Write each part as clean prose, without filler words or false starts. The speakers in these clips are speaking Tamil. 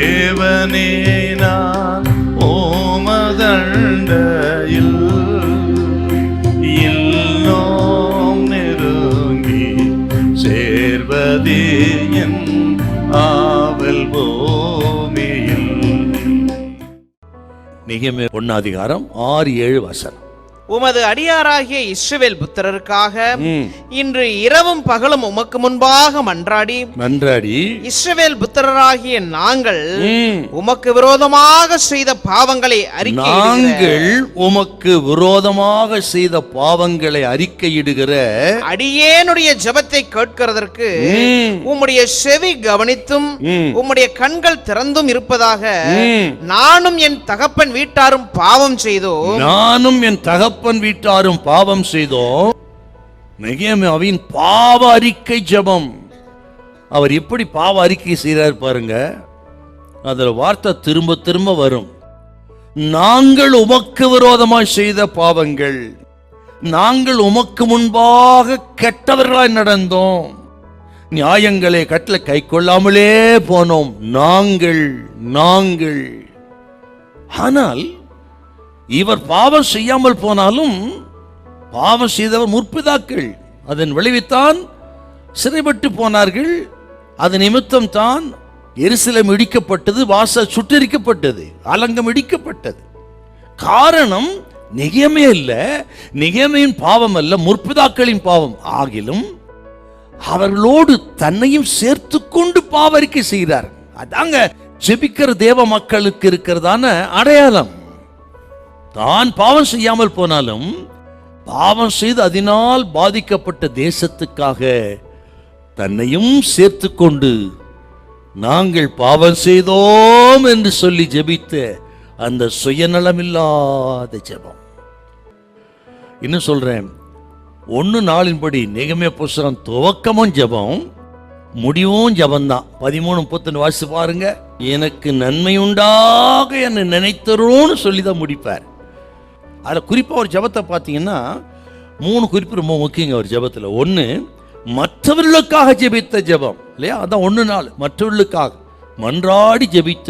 தேவனே நான் ஓமதண்டையில் இன்னும் நெருங்கி சேர்வதே என் ஆவல் பூமியில். நெகேமியா 1:6-7 உமது அடியாராகிய இஸ்ரவேல் புத்திரருக்காக இன்று இரவும் பகலும் உமக்கு முன்பாக மன்றாடி இஸ்ரவேல் புத்திரராகிய நாங்கள் உமக்கு விரோதமாக செய்த பாவங்களை அறிக்கையிடுகிற அடியேனுடைய ஜெபத்தை கேட்கிறதற்கு உம்முடைய செவி கவனித்தும் உம்முடைய கண்கள் திறந்தும் இருப்பதாக நானும் என் தகப்பன் வீட்டாரும் பாவம் செய்தோம். நெகேமியாவின் பாவ அறிக்கை ஜெபம். அவர் எப்படி பாவ அறிக்கை செய்றார் பாருங்க. அதுல வார்த்தை திரும்ப திரும்ப வரும். நாங்கள் உமக்கு விரோதமாய் செய்த பாவங்கள், நாங்கள் உமக்கு முன்பாக கெட்டவர்களாய் நடந்தோம், நியாயங்களை கட்டளை கை கொள்ளாமலே போனோம். நாங்கள் ஆனால் இவர் பாவம் செய்யாமல் போனாலும் பாவம் செய்தவர் முற்பிதாக்கள். அதன் விளைவித்தான் சிறைப்பட்டு போனார்கள். அது நிமித்தம் தான் எருசலேம் இடிக்கப்பட்டது, வாசல் சுட்டெரிக்கப்பட்டது, அலங்கம் இடிக்கப்பட்டது. காரணம் நெகேமியா இல்ல, நெகேமியின் பாவம் அல்ல, முற்பிதாக்களின் பாவம். ஆகிலும் அவர்களோடு தன்னையும் சேர்த்து கொண்டு பாவரிக்கை செய்கிறார். அதாங்க ஜெபிக்கிற தேவ மக்களுக்கு இருக்கிறதான அடையாளம். தான் பாவம் செய்யாமல் போனாலும் பாவம் செய்து அதனால் பாதிக்கப்பட்ட தேசத்துக்காக தன்னையும் சேர்த்து கொண்டு நாங்கள் பாவம் செய்தோம் என்று சொல்லி ஜெபித்த அந்த சுயநலமில்லாத ஜெபம். இன்னும் சொல்றேன், 1:4 நெகேமியா புஸ்தகம் துவக்கமும் ஜெபம், முடிவும் ஜெபந்தான். 13:31 வாசித்து பாருங்க. எனக்கு நன்மை உண்டாக என்னை நினைத்தரோன்னு சொல்லிதான் முடிப்பார். அதில் குறிப்பாக ஒரு ஜெபத்தை பார்த்தீங்கன்னா 3 குறிப்பு ரொம்ப முக்கியங்க ஒரு ஜெபத்தில். 1, மற்றவர்களுக்காக ஜெபித்த ஜெபம் இல்லையா, அதான் 1:4. மற்றவர்களுக்காக மன்றாடி ஜெபித்த,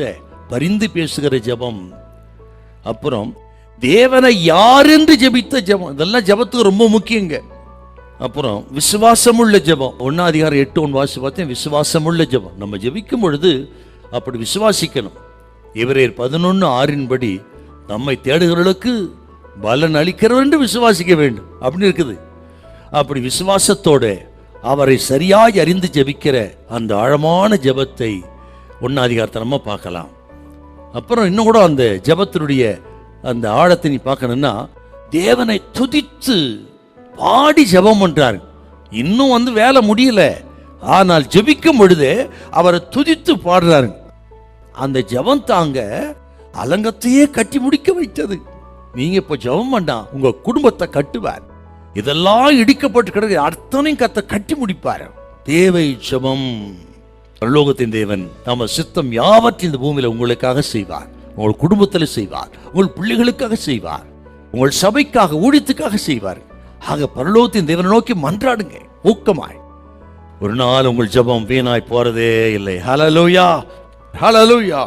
பரிந்து பேசுகிற ஜெபம். அப்புறம் தேவனை யார் என்று ஜெபித்த ஜெபம், இதெல்லாம் ஜெபத்துக்கு ரொம்ப முக்கியங்க. அப்புறம் விசுவாசமுள்ள ஜெபம். 1:8 வாசி பார்த்தேன். விசுவாசமுள்ள ஜெபம். நம்ம ஜெபிக்கும் பொழுது அப்படி விசுவாசிக்கணும். எபிரேயர் 11:6 நம்மை தேடுகிறவர்களுக்கு பலன் அளிக்கிறவர் என்று விசுவாசிக்க வேண்டும் அப்படின்னு இருக்குது. அப்படி விசுவாசத்தோட அவரை சரியாய் அறிந்து ஜெபிக்கிற அந்த ஆழமான ஜெபத்தை 1 நம்ம பார்க்கலாம். அப்புறம் இன்னும் கூட அந்த ஜெபத்தினுடைய அந்த ஆழத்தை நீ பார்க்கணும்னா, தேவனை துதித்து பாடி ஜெபம் பண்றாரு. இன்னும் வேலை முடியல, ஆனால் ஜெபிக்கும் பொழுது அவரை துதித்து பாடுறாரு. அந்த ஜெபம் தாங்க அலங்கத்தையே கட்டி முடிக்க வைத்தது. நீங்க இப்ப ஜெபம் பண்ணா உங்க குடும்பத்தை கட்டுவார். இதெல்லாம் இடிக்கப்பட்டு கிடக்கு அத்தனையும் கத்த கட்டி முடிப்பார். தேவை ஜெபம். பரலோகத்தின் தேவன் நம்ம சித்தம் யாவற்றையும் இந்த பூமியில உங்களுக்காக செய்வார், உங்கள் குடும்பத்தில் செய்வார், உங்கள் பிள்ளைகளுக்காக செய்வார், உங்கள் சபைக்காக, ஊழியத்துக்காக செய்வார். ஆக பரலோகத்தின் தேவனை நோக்கி மன்றாடுங்க ஊக்கமாய். ஒரு நாள் உங்கள் ஜெபம் வீணாய் போறதே இல்லை. ஹல்லேலூயா, ஹல்லேலூயா.